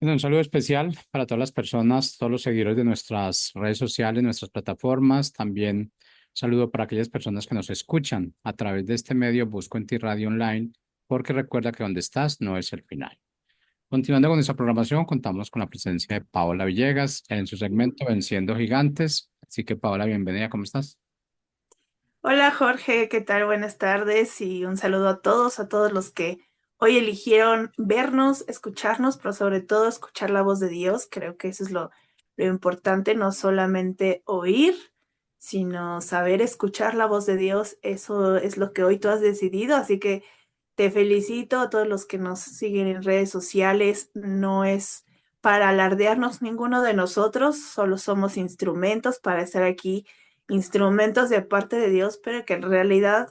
Bueno, un saludo especial para todas las personas, todos los seguidores de nuestras redes sociales, nuestras plataformas. También un saludo para aquellas personas que nos escuchan a través de este medio Busco en Ti Radio Online, porque recuerda que donde estás no es el final. Continuando con nuestra programación, contamos con la presencia de Paola Villegas en su segmento Venciendo Gigantes. Así que, Paola, bienvenida, ¿cómo estás? Hola Jorge, ¿qué tal? Buenas tardes y un saludo a todos los que hoy eligieron vernos, escucharnos, pero sobre todo escuchar la voz de Dios. Creo que eso es lo importante, no solamente oír, sino saber escuchar la voz de Dios. Eso es lo que hoy tú has decidido, así que te felicito a todos los que nos siguen en redes sociales. No es para alardearnos ninguno de nosotros, solo somos instrumentos para estar aquí, instrumentos de parte de Dios, pero que en realidad,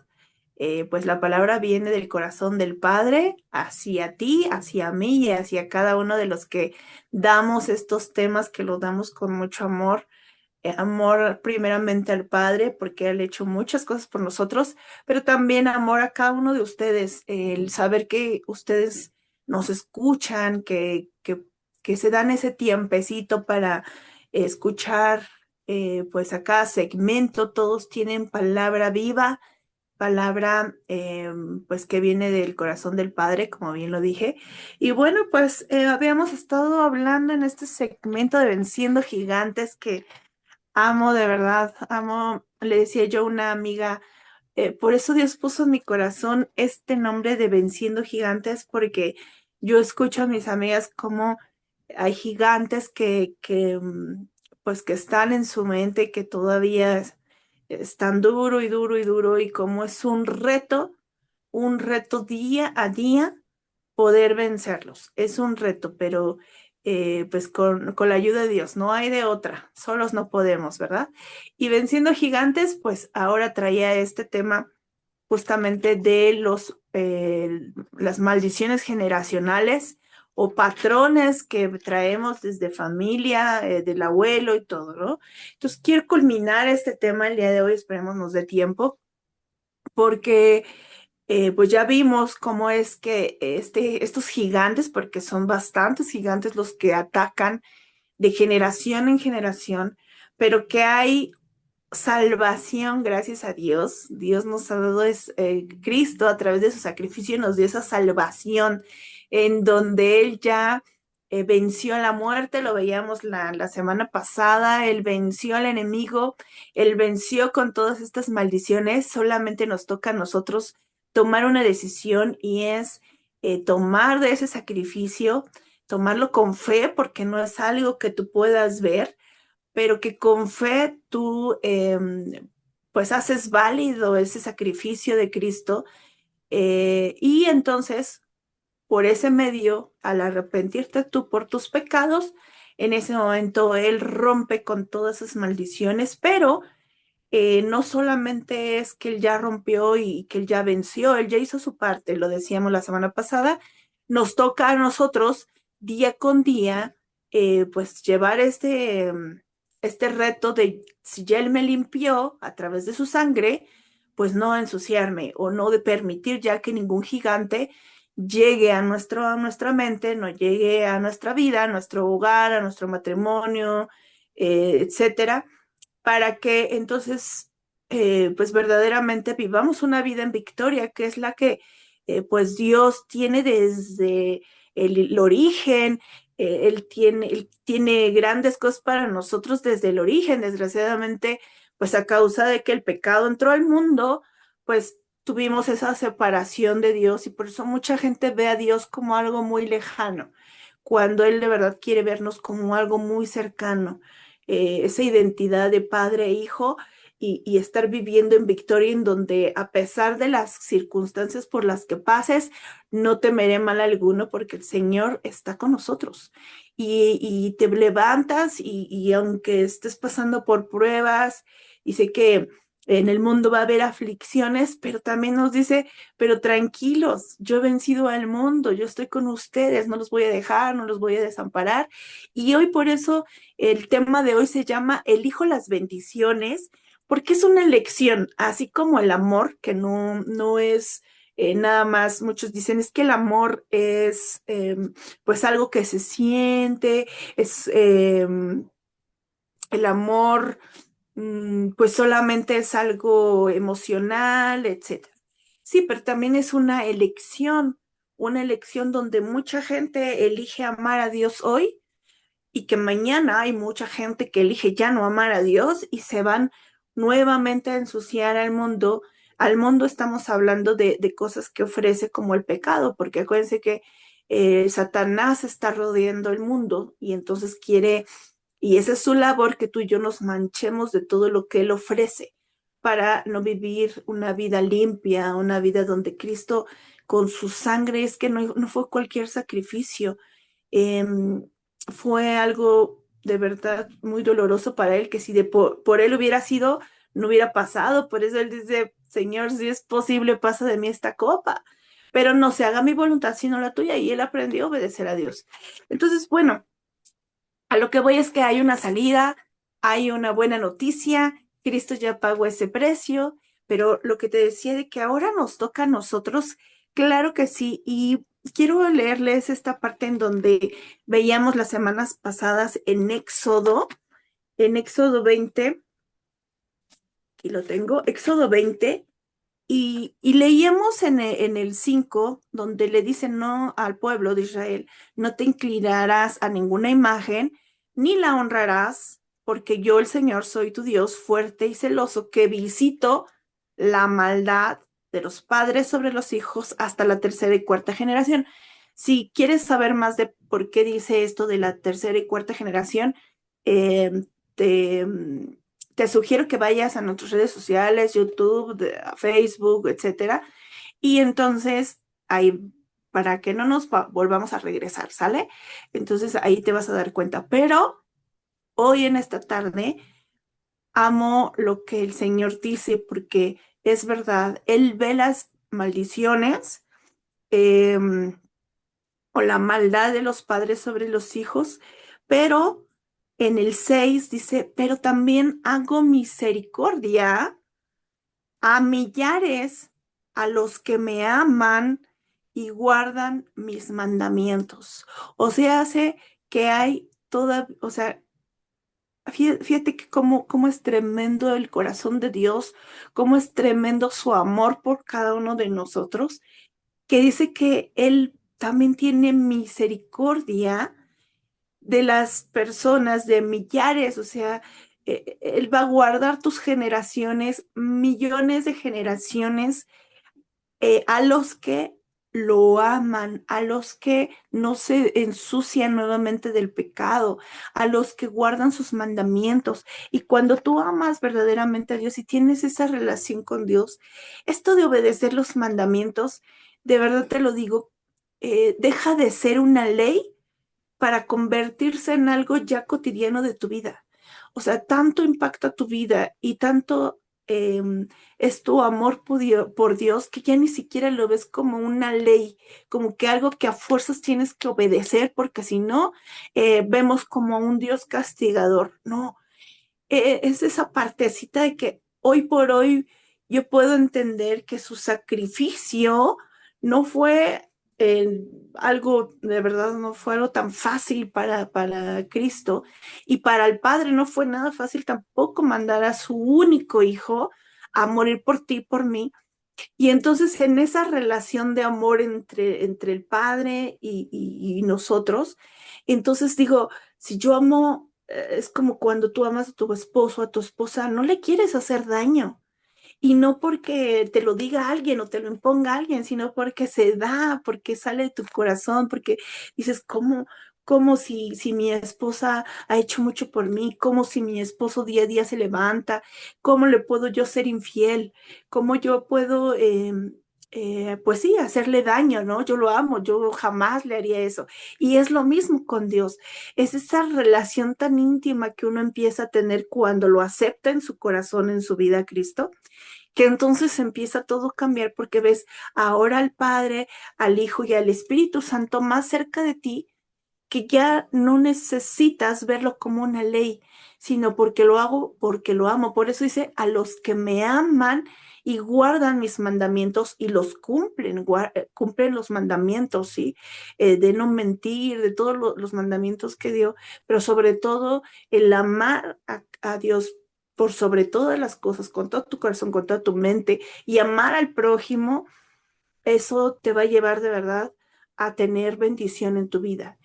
pues la palabra viene del corazón del Padre hacia ti, hacia mí y hacia cada uno de los que damos estos temas, que los damos con mucho amor. Amor primeramente al Padre, porque Él ha hecho muchas cosas por nosotros, pero también amor a cada uno de ustedes, el saber que ustedes nos escuchan, que se dan ese tiempecito para escuchar, pues a cada segmento, todos tienen palabra viva, palabra pues que viene del corazón del Padre, como bien lo dije. Y bueno, pues habíamos estado hablando en este segmento de Venciendo Gigantes que amo, de verdad, amo. Le decía yo a una amiga, por eso Dios puso en mi corazón este nombre de Venciendo Gigantes, porque yo escucho a mis amigas como hay gigantes pues que están en su mente, que todavía están duro y duro y duro, y como es un reto día a día poder vencerlos. Es un reto, pero pues con la ayuda de Dios, no hay de otra, solos no podemos, ¿verdad? Y venciendo gigantes, pues ahora traía este tema justamente de las maldiciones generacionales o patrones que traemos desde familia, del abuelo y todo, ¿no? Entonces quiero culminar este tema el día de hoy, esperemos nos dé tiempo, porque pues ya vimos cómo es que estos gigantes, porque son bastantes gigantes los que atacan de generación en generación, pero que hay salvación gracias a Dios. Dios nos ha dado Cristo a través de su sacrificio nos dio esa salvación en donde Él ya venció a la muerte, lo veíamos la semana pasada, Él venció al enemigo, Él venció con todas estas maldiciones, solamente nos toca a nosotros tomar una decisión y es tomar de ese sacrificio, tomarlo con fe, porque no es algo que tú puedas ver, pero que con fe tú pues haces válido ese sacrificio de Cristo, y entonces por ese medio, al arrepentirte tú por tus pecados, en ese momento Él rompe con todas esas maldiciones, pero no solamente es que Él ya rompió y que Él ya venció, Él ya hizo su parte, lo decíamos la semana pasada, nos toca a nosotros día con día, pues llevar este reto de si ya Él me limpió a través de su sangre, pues no ensuciarme o no de permitir ya que ningún gigante llegue a nuestra mente, no llegue a nuestra vida, a nuestro hogar, a nuestro matrimonio, etcétera, para que entonces, pues verdaderamente vivamos una vida en victoria, que es la que, pues Dios tiene desde el origen. Él tiene grandes cosas para nosotros desde el origen. Desgraciadamente, pues a causa de que el pecado entró al mundo, pues tuvimos esa separación de Dios, y por eso mucha gente ve a Dios como algo muy lejano, cuando Él de verdad quiere vernos como algo muy cercano, esa identidad de padre e hijo, y estar viviendo en victoria, en donde a pesar de las circunstancias por las que pases, no temeré mal alguno, porque el Señor está con nosotros. Y te levantas, y aunque estés pasando por pruebas, y sé que en el mundo va a haber aflicciones, pero también nos dice, pero tranquilos, yo he vencido al mundo, yo estoy con ustedes, no los voy a dejar, no los voy a desamparar. Y hoy por eso el tema de hoy se llama Elijo las bendiciones, porque es una elección, así como el amor, que no es nada más muchos dicen es que el amor es pues algo que se siente, es el amor pues solamente es algo emocional, etcétera. Sí, pero también es una elección donde mucha gente elige amar a Dios hoy y que mañana hay mucha gente que elige ya no amar a Dios y se van nuevamente a ensuciar al mundo. Al mundo estamos hablando de cosas que ofrece como el pecado, porque acuérdense que Satanás está rodeando el mundo y entonces quiere, y esa es su labor, que tú y yo nos manchemos de todo lo que él ofrece para no vivir una vida limpia, una vida donde Cristo con su sangre, es que no fue cualquier sacrificio, em, fue algo de verdad muy doloroso para él, que si por él hubiera sido, no hubiera pasado. Por eso él dice, Señor, si es posible, pasa de mí esta copa, pero no se haga mi voluntad sino la tuya. Y él aprendió a obedecer a Dios. Entonces, bueno, a lo que voy es que hay una salida, hay una buena noticia, Cristo ya pagó ese precio, pero lo que te decía de que ahora nos toca a nosotros, claro que sí, y quiero leerles esta parte en donde veíamos las semanas pasadas en Éxodo 20, aquí lo tengo, Éxodo 20, y leíamos en el 5 donde le dicen no al pueblo de Israel, no te inclinarás a ninguna imagen, ni la honrarás, porque yo el Señor soy tu Dios fuerte y celoso, que visito la maldad de los padres sobre los hijos hasta la tercera y cuarta generación. Si quieres saber más de por qué dice esto de la tercera y cuarta generación, eh, te, te sugiero que vayas a nuestras redes sociales, YouTube, a Facebook, etcétera. Y entonces ahí, para que no nos volvamos a regresar, ¿sale? Entonces ahí te vas a dar cuenta. Pero hoy en esta tarde amo lo que el Señor dice porque es verdad. Él ve las maldiciones o la maldad de los padres sobre los hijos, pero en el 6 dice, pero también hago misericordia a millares a los que me aman y guardan mis mandamientos. O sea, hace que hay toda, o sea, fíjate que cómo es tremendo el corazón de Dios, cómo es tremendo su amor por cada uno de nosotros, que dice que Él también tiene misericordia de las personas, de millares, o sea, Él va a guardar tus generaciones, millones de generaciones, a los que lo aman, a los que no se ensucian nuevamente del pecado, a los que guardan sus mandamientos. Y cuando tú amas verdaderamente a Dios y tienes esa relación con Dios, esto de obedecer los mandamientos, de verdad te lo digo, deja de ser una ley para convertirse en algo ya cotidiano de tu vida. O sea, tanto impacta tu vida y tanto es tu amor por Dios, que ya ni siquiera lo ves como una ley, como que algo que a fuerzas tienes que obedecer, porque si no, vemos como un Dios castigador. No, es esa partecita de que hoy por hoy yo puedo entender que su sacrificio no fue algo, de verdad, no fue algo tan fácil para Cristo, y para el Padre no fue nada fácil tampoco mandar a su único hijo a morir por ti y por mí. Y entonces en esa relación de amor entre el Padre y nosotros, entonces digo, si yo amo, es como cuando tú amas a tu esposo, a tu esposa, no le quieres hacer daño. Y no porque te lo diga alguien o te lo imponga alguien, sino porque se da, porque sale de tu corazón, porque dices, ¿cómo si mi esposa ha hecho mucho por mí? ¿Cómo si mi esposo día a día se levanta? ¿Cómo le puedo yo ser infiel? ¿Cómo yo puedo, pues sí, hacerle daño, ¿no? Yo lo amo, yo jamás le haría eso. Y es lo mismo con Dios. Es esa relación tan íntima que uno empieza a tener cuando lo acepta en su corazón, en su vida a Cristo, que entonces empieza todo a cambiar porque ves ahora al Padre, al Hijo y al Espíritu Santo más cerca de ti que ya no necesitas verlo como una ley, sino porque lo hago, porque lo amo. Por eso dice, a los que me aman y guardan mis mandamientos y los cumplen, cumplen los mandamientos, ¿sí? De no mentir, de todos los mandamientos que dio, pero sobre todo el amar a Dios por sobre todas las cosas, con todo tu corazón, con toda tu mente, y amar al prójimo, eso te va a llevar de verdad a tener bendición en tu vida.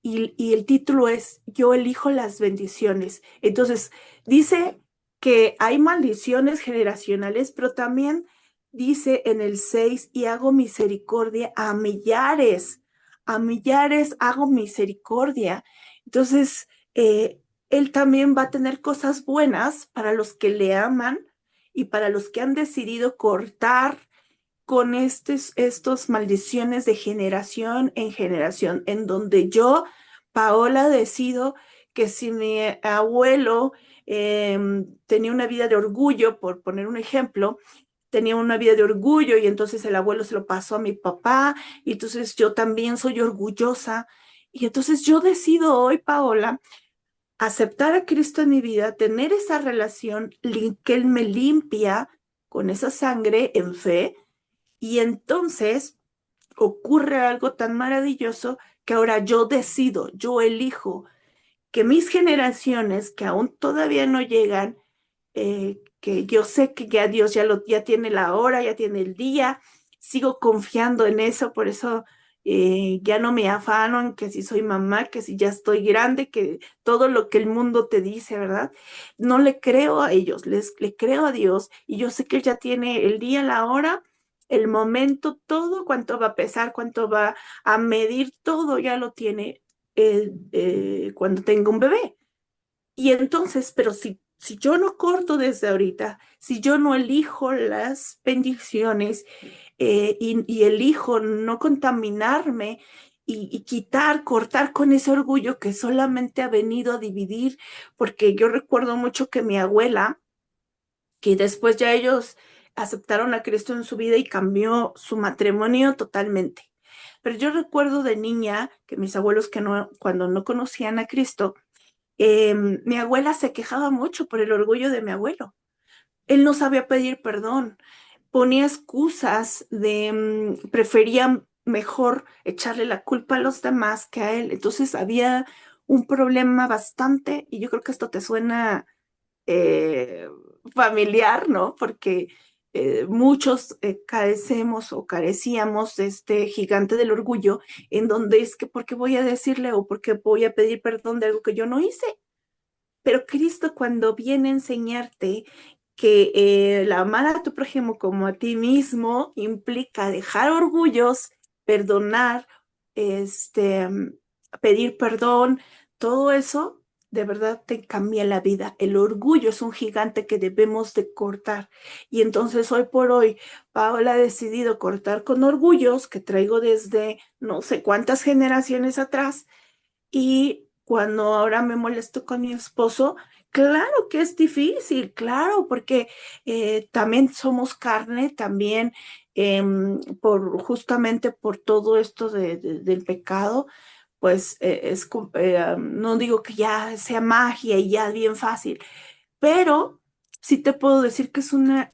Y el título es Yo elijo las bendiciones. Entonces, dice que hay maldiciones generacionales, pero también dice en el 6 y hago misericordia a millares hago misericordia. Entonces, él también va a tener cosas buenas para los que le aman y para los que han decidido cortar con estos maldiciones de generación en generación, en donde yo, Paola, decido que si mi abuelo tenía una vida de orgullo, por poner un ejemplo, tenía una vida de orgullo y entonces el abuelo se lo pasó a mi papá y entonces yo también soy orgullosa. Y entonces yo decido hoy, Paola, aceptar a Cristo en mi vida, tener esa relación que Él me limpia con esa sangre en fe y entonces ocurre algo tan maravilloso que ahora yo decido, yo elijo que mis generaciones que aún todavía no llegan, que yo sé que ya Dios ya tiene la hora, ya tiene el día, sigo confiando en eso, por eso ya no me afano en que si soy mamá, que si ya estoy grande, que todo lo que el mundo te dice, ¿verdad? No le creo a ellos, le creo a Dios y yo sé que Él ya tiene el día, la hora, el momento, todo, cuánto va a pesar, cuánto va a medir, todo ya lo tiene cuando tenga un bebé. Y entonces, pero si yo no corto desde ahorita, si yo no elijo las bendiciones y elijo no contaminarme y quitar, cortar con ese orgullo que solamente ha venido a dividir, porque yo recuerdo mucho que mi abuela, que después ya ellos aceptaron a Cristo en su vida y cambió su matrimonio totalmente. Pero yo recuerdo de niña que mis abuelos que no, cuando no conocían a Cristo, mi abuela se quejaba mucho por el orgullo de mi abuelo. Él no sabía pedir perdón, ponía excusas prefería mejor echarle la culpa a los demás que a él. Entonces había un problema bastante, y yo creo que esto te suena eh, familiar, ¿no? Porque muchos carecemos o carecíamos de este gigante del orgullo, en donde es que, ¿por qué voy a decirle o por qué voy a pedir perdón de algo que yo no hice? Pero Cristo cuando viene a enseñarte que el amar a tu prójimo como a ti mismo implica dejar orgullos, perdonar, pedir perdón, todo eso de verdad te cambia la vida. El orgullo es un gigante que debemos de cortar. Y entonces hoy por hoy, Paola ha decidido cortar con orgullos que traigo desde no sé cuántas generaciones atrás y cuando ahora me molesto con mi esposo, claro que es difícil, claro, porque también somos carne, también justamente por todo esto del pecado, pues no digo que ya sea magia y ya bien fácil, pero sí te puedo decir que es una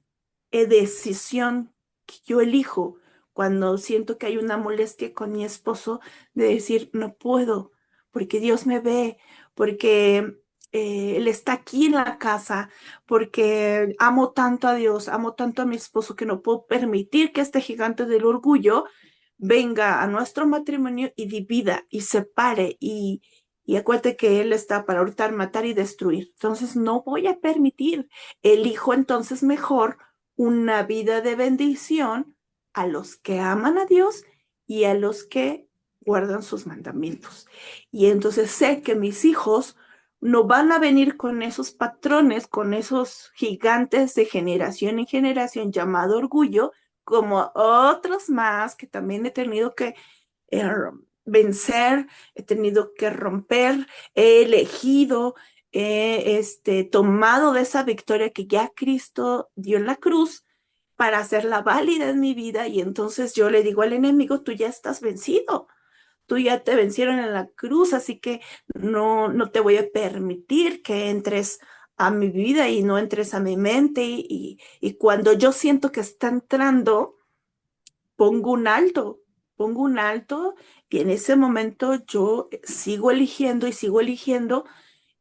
decisión que yo elijo cuando siento que hay una molestia con mi esposo de decir, no puedo, porque Dios me ve, porque Él está aquí en la casa, porque amo tanto a Dios, amo tanto a mi esposo que no puedo permitir que este gigante del orgullo venga a nuestro matrimonio y divida y separe y acuérdate que Él está para hurtar, matar y destruir. Entonces no voy a permitir. Elijo entonces mejor una vida de bendición a los que aman a Dios y a los que guardan sus mandamientos. Y entonces sé que mis hijos no van a venir con esos patrones, con esos gigantes de generación en generación llamado orgullo, como otros más que también he tenido que eh, vencer, he tenido que romper, he elegido, he tomado de esa victoria que ya Cristo dio en la cruz para hacerla válida en mi vida y entonces yo le digo al enemigo, tú ya estás vencido, tú ya te vencieron en la cruz, así que no te voy a permitir que entres a mi vida y no entres a mi mente. Y cuando yo siento que está entrando, pongo un alto, pongo un alto y en ese momento yo sigo eligiendo y sigo eligiendo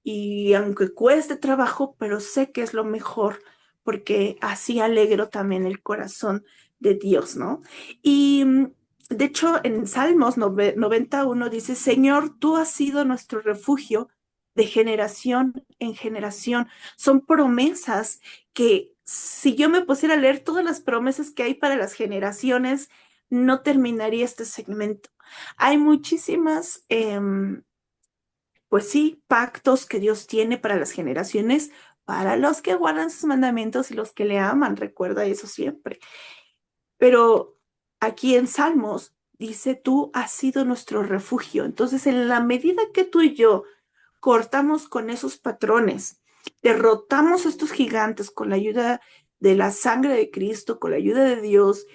y aunque cueste trabajo, pero sé que es lo mejor porque así alegro también el corazón de Dios, ¿no? Y de hecho en Salmos 91 dice, Señor, tú has sido nuestro refugio de generación en generación. Son promesas que si yo me pusiera a leer todas las promesas que hay para las generaciones, no terminaría este segmento. Hay muchísimas pues sí, pactos que Dios tiene para las generaciones, para los que guardan sus mandamientos y los que le aman, recuerda eso siempre. Pero aquí en Salmos dice, tú has sido nuestro refugio. Entonces, en la medida que tú y yo cortamos con esos patrones, derrotamos a estos gigantes con la ayuda de la sangre de Cristo, con la ayuda de Dios,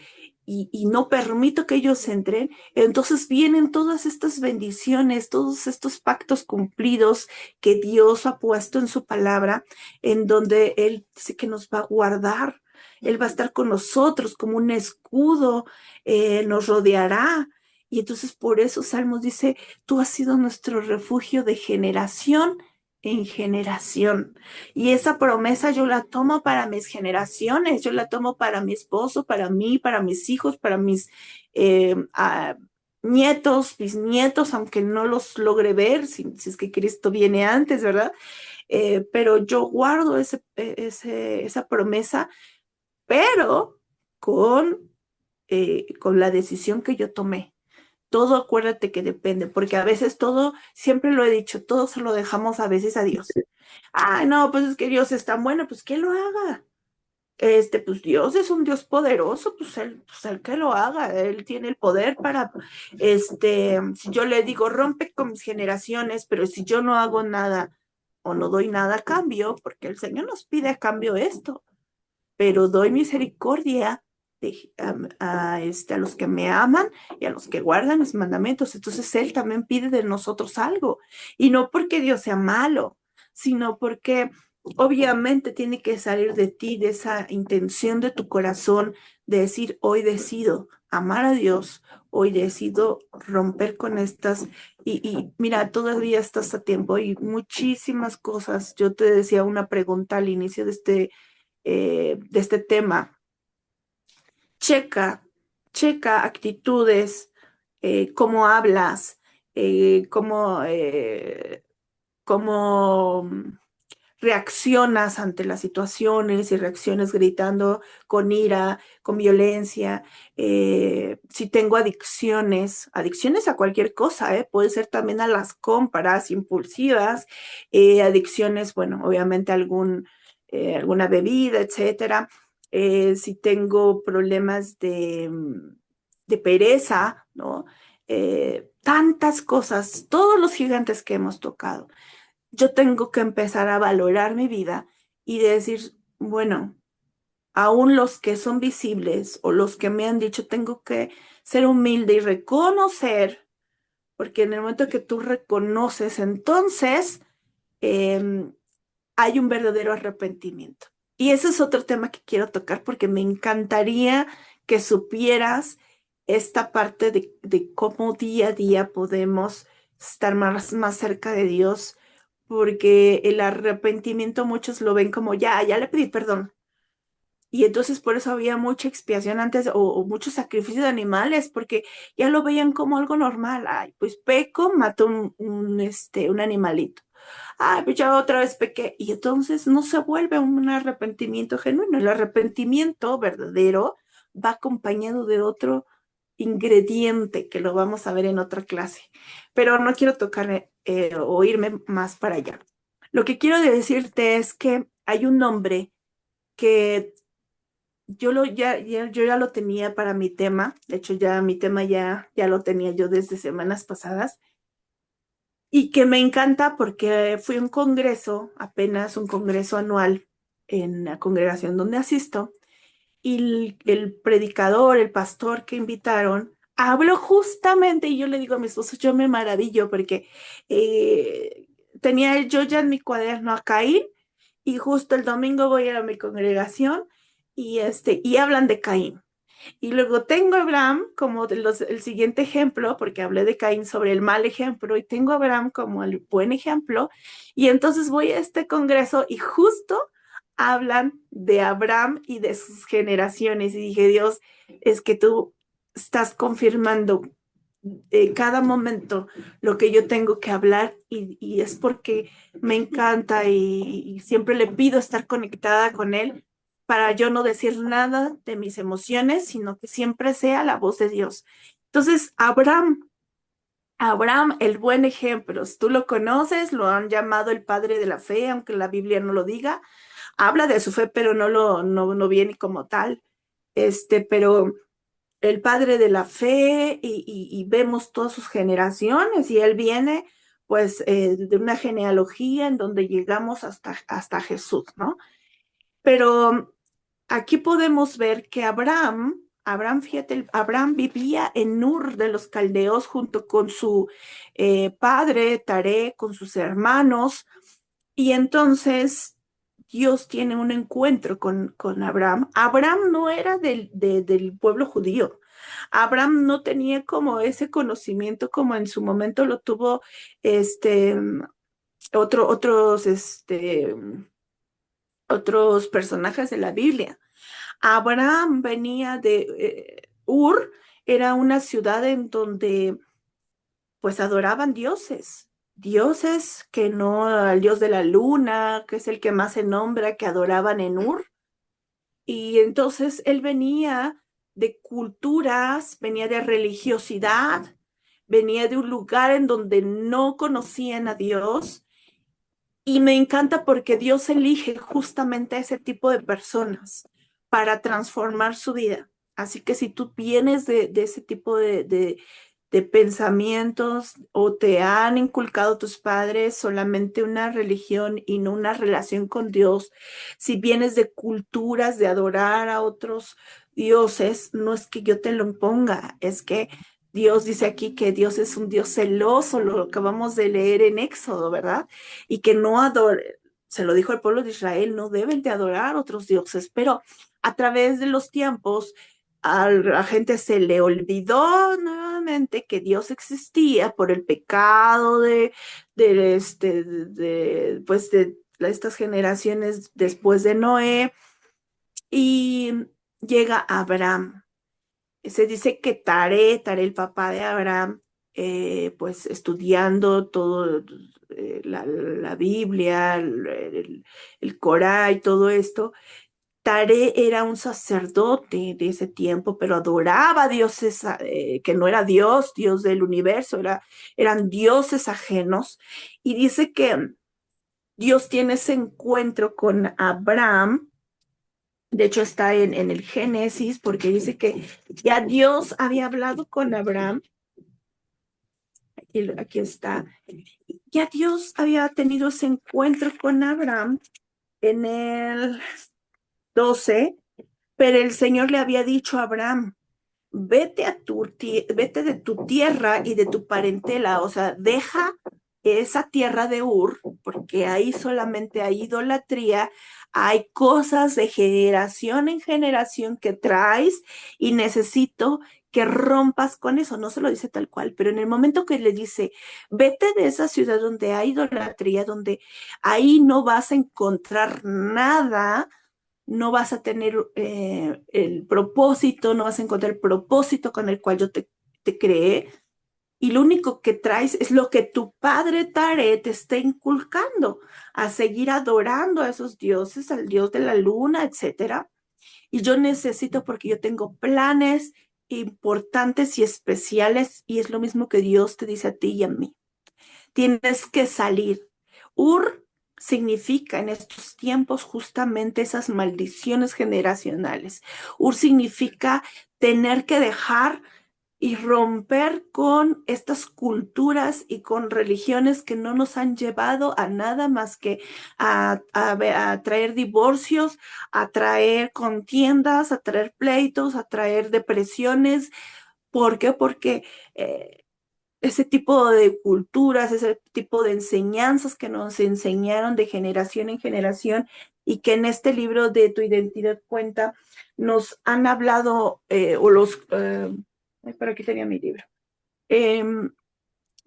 y no permito que ellos entren, entonces vienen todas estas bendiciones, todos estos pactos cumplidos que Dios ha puesto en su palabra, en donde Él dice que nos va a guardar, Él va a estar con nosotros como un escudo, nos rodeará. Y entonces por eso Salmos dice, tú has sido nuestro refugio de generación en generación. Y esa promesa yo la tomo para mis generaciones, yo la tomo para mi esposo, para mí, para mis hijos, para mis nietos, bisnietos, aunque no los logre ver, si es que Cristo viene antes, ¿verdad? Pero yo guardo esa promesa, pero con la decisión que yo tomé. Todo acuérdate que depende, porque a veces todo, siempre lo he dicho, todo se lo dejamos a veces a Dios. Ay, no, pues es que Dios es tan bueno, pues que lo haga. Pues Dios es un Dios poderoso, pues él que lo haga, él tiene el poder para, si yo le digo, rompe con mis generaciones, pero si yo no hago nada o no doy nada a cambio, porque el Señor nos pide a cambio esto, pero doy misericordia a los que me aman y a los que guardan mis mandamientos. Entonces Él también pide de nosotros algo. Y no porque Dios sea malo, sino porque obviamente tiene que salir de ti, de esa intención de tu corazón, de decir, hoy decido amar a Dios, hoy decido romper con estas. Y mira, todavía estás a tiempo y muchísimas cosas. Yo te decía una pregunta al inicio de este tema. Checa, checa actitudes, cómo hablas, cómo, cómo reaccionas ante las situaciones y reacciones gritando con ira, con violencia, si tengo adicciones, adicciones a cualquier cosa, puede ser también a las compras impulsivas, adicciones, bueno, obviamente alguna bebida, etcétera. Si tengo problemas de pereza, ¿no? Tantas cosas, todos los gigantes que hemos tocado yo tengo que empezar a valorar mi vida y decir, bueno, aún los que son visibles o los que me han dicho, tengo que ser humilde y reconocer, porque en el momento que tú reconoces, entonces eh, hay un verdadero arrepentimiento. Y ese es otro tema que quiero tocar porque me encantaría que supieras esta parte de cómo día a día podemos estar más cerca de Dios, porque el arrepentimiento muchos lo ven como ya le pedí perdón. Y entonces por eso había mucha expiación antes o mucho sacrificio de animales, porque ya lo veían como algo normal. Ay, pues peco, mato un animalito. Ay, pues ya otra vez pequé. Y entonces no se vuelve un arrepentimiento genuino. El arrepentimiento verdadero va acompañado de otro ingrediente que lo vamos a ver en otra clase. Pero no quiero tocar o irme más para allá. Lo que quiero decirte es que hay un nombre que yo ya lo tenía para mi tema. De hecho, ya mi tema ya lo tenía yo desde semanas pasadas y que me encanta porque fui a un congreso, apenas un congreso anual en la congregación donde asisto, y el predicador, el pastor que invitaron, hablo justamente, y yo le digo a mi esposo, yo me maravillo porque eh, tenía yo ya en mi cuaderno a Caín y justo el domingo voy a ir a mi congregación y hablan de Caín. Y luego tengo a Abraham como el siguiente ejemplo, porque hablé de Caín sobre el mal ejemplo, y tengo a Abraham como el buen ejemplo. Y entonces voy a este congreso y justo hablan de Abraham y de sus generaciones. Y dije, Dios, es que tú estás confirmando cada momento lo que yo tengo que hablar y es porque me encanta y siempre le pido estar conectada con él para yo no decir nada de mis emociones, sino que siempre sea la voz de Dios. Entonces, Abraham, el buen ejemplo, tú lo conoces, lo han llamado el padre de la fe, aunque la Biblia no lo diga, habla de su fe, pero no viene como tal. Pero el padre de la fe y vemos todas sus generaciones y él viene pues de una genealogía en donde llegamos hasta Jesús, ¿no? Pero aquí podemos ver que fíjate, Abraham vivía en Ur de los Caldeos junto con su padre Taré, con sus hermanos, y entonces Dios tiene un encuentro con Abraham. Abraham no era del pueblo judío. Abraham no tenía como ese conocimiento como en su momento lo tuvo este, otros personajes de la Biblia. Abraham venía de Ur, era una ciudad en donde pues adoraban dioses, dioses que no al dios de la luna, que es el que más se nombra, que adoraban en Ur. Y entonces él venía de culturas, venía de religiosidad, venía de un lugar en donde no conocían a Dios. Y me encanta porque Dios elige justamente a ese tipo de personas para transformar su vida. Así que si tú vienes de ese tipo de pensamientos o te han inculcado tus padres solamente una religión y no una relación con Dios, si vienes de culturas de adorar a otros dioses, no es que yo te lo imponga, es que Dios dice aquí que Dios es un Dios celoso, lo acabamos de leer en Éxodo, ¿verdad? Y que no adore, se lo dijo el pueblo de Israel, no deben de adorar otros dioses, pero a través de los tiempos a la gente se le olvidó nuevamente que Dios existía por el pecado pues de estas generaciones después de Noé y llega Abraham. Se dice que Tare, el papá de Abraham, pues estudiando todo la Biblia, el Corán y todo esto, Tare era un sacerdote de ese tiempo, pero adoraba a dioses que no era Dios, Dios del universo, eran dioses ajenos. Y dice que Dios tiene ese encuentro con Abraham. De hecho, está en el Génesis, porque dice que ya Dios había hablado con Abraham. Aquí está. Ya Dios había tenido ese encuentro con Abraham en el 12, pero el Señor le había dicho a Abraham, vete de tu tierra y de tu parentela, o sea, deja esa tierra de Ur, porque ahí solamente hay idolatría, hay cosas de generación en generación que traes y necesito que rompas con eso. No se lo dice tal cual, pero en el momento que le dice, vete de esa ciudad donde hay idolatría, donde ahí no vas a encontrar nada, no vas a tener el propósito, no vas a encontrar el propósito con el cual yo te creé. Y lo único que traes es lo que tu padre Tare te está inculcando, a seguir adorando a esos dioses, al dios de la luna, etcétera. Y yo necesito porque yo tengo planes importantes y especiales y es lo mismo que Dios te dice a ti y a mí. Tienes que salir. Ur significa en estos tiempos justamente esas maldiciones generacionales. Ur significa tener que dejar y romper con estas culturas y con religiones que no nos han llevado a nada más que a traer divorcios, a traer contiendas, a traer pleitos, a traer depresiones, ¿Por qué? Porque ese tipo de culturas, ese tipo de enseñanzas que nos enseñaron de generación en generación y que en este libro de Tu Identidad Cuenta nos han hablado, ay, por aquí tenía mi libro. Em,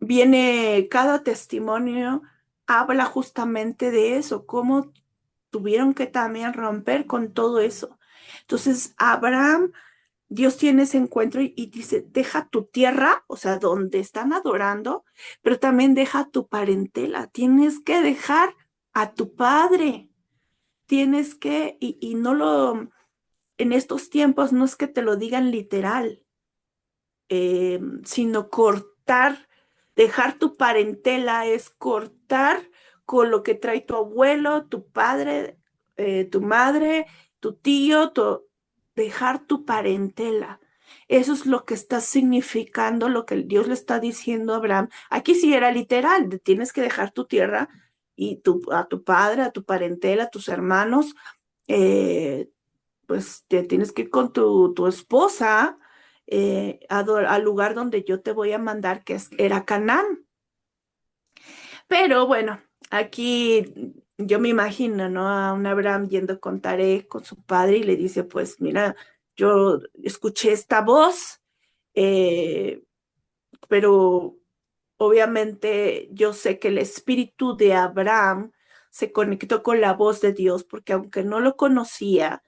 Viene cada testimonio, habla justamente de eso, cómo tuvieron que también romper con todo eso. Entonces, Abraham, Dios tiene ese encuentro y dice, deja tu tierra, o sea, donde están adorando, pero también deja tu parentela, tienes que dejar a tu padre, tienes que, y no lo, en estos tiempos no es que te lo digan literal, sino cortar, dejar tu parentela es cortar con lo que trae tu abuelo, tu padre, tu madre, tu tío, dejar tu parentela. Eso es lo que está significando, lo que Dios le está diciendo a Abraham. Aquí sí era literal, tienes que dejar tu tierra y a tu padre, a tu parentela, a tus hermanos, eh, pues te tienes que ir con tu esposa al lugar donde yo te voy a mandar, era Canaán. Pero bueno, aquí yo me imagino, ¿no? A un Abraham yendo con Taré, con su padre, y le dice, pues mira, yo escuché esta voz, eh, pero obviamente yo sé que el espíritu de Abraham se conectó con la voz de Dios, porque aunque no lo conocía,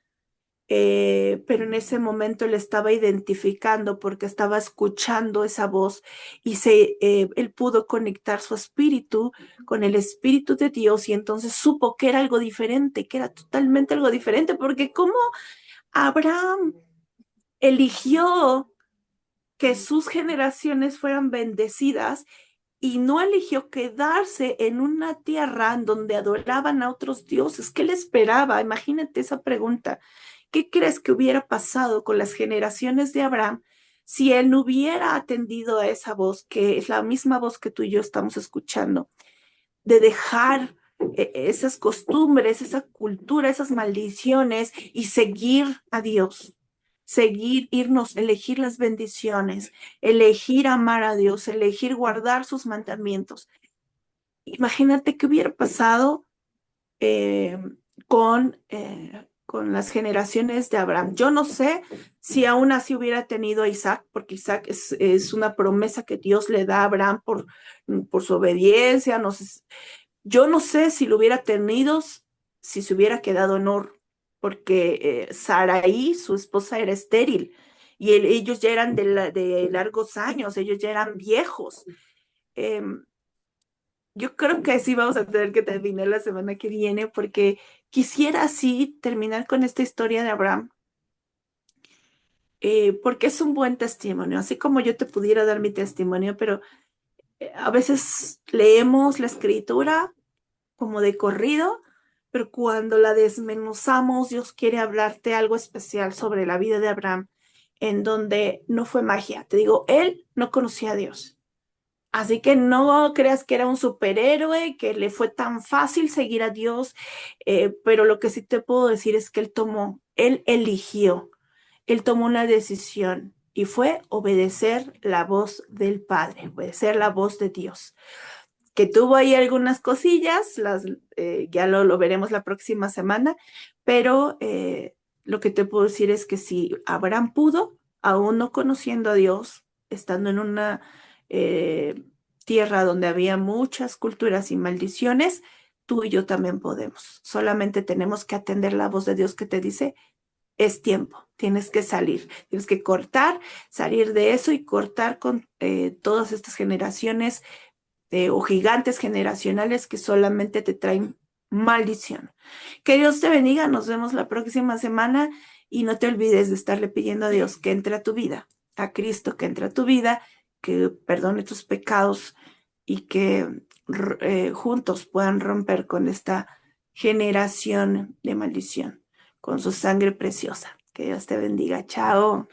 pero en ese momento él estaba identificando porque estaba escuchando esa voz y él pudo conectar su espíritu con el espíritu de Dios y entonces supo que era algo diferente, que era totalmente algo diferente, porque como Abraham eligió que sus generaciones fueran bendecidas y no eligió quedarse en una tierra en donde adoraban a otros dioses. ¿Qué le esperaba? Imagínate esa pregunta. ¿Qué crees que hubiera pasado con las generaciones de Abraham si él no hubiera atendido a esa voz, que es la misma voz que tú y yo estamos escuchando, de dejar esas costumbres, esa cultura, esas maldiciones y seguir a Dios? Seguir, irnos, elegir las bendiciones, elegir amar a Dios, elegir guardar sus mandamientos. Imagínate qué hubiera pasado eh, con las generaciones de Abraham. Yo no sé si aún así hubiera tenido a Isaac, porque Isaac es una promesa que Dios le da a Abraham por su obediencia. No sé, yo no sé si lo hubiera tenido, si se hubiera quedado en Ur, porque Saraí, su esposa, era estéril. Y ellos ya eran de largos años, ellos ya eran viejos. Em, yo creo que sí vamos a tener que terminar la semana que viene porque quisiera así terminar con esta historia de Abraham, porque es un buen testimonio, así como yo te pudiera dar mi testimonio, pero a veces leemos la escritura como de corrido, pero cuando la desmenuzamos, Dios quiere hablarte algo especial sobre la vida de Abraham, en donde no fue magia. Te digo, él no conocía a Dios. Así que no creas que era un superhéroe, que le fue tan fácil seguir a Dios, pero lo que sí te puedo decir es que él eligió, él tomó una decisión y fue obedecer la voz del Padre, obedecer la voz de Dios. Que tuvo ahí algunas cosillas, ya lo veremos la próxima semana, pero lo que te puedo decir es que si Abraham pudo, aún no conociendo a Dios, estando en una eh, tierra donde había muchas culturas y maldiciones, tú y yo también podemos. Solamente tenemos que atender la voz de Dios que te dice, es tiempo, tienes que salir, tienes que cortar, salir de eso y cortar con todas estas generaciones o gigantes generacionales que solamente te traen maldición. Que Dios te bendiga, nos vemos la próxima semana y no te olvides de estarle pidiendo a Dios que entre a tu vida, a Cristo que entre a tu vida, que perdone tus pecados y que juntos puedan romper con esta generación de maldición, con su sangre preciosa. Que Dios te bendiga. Chao.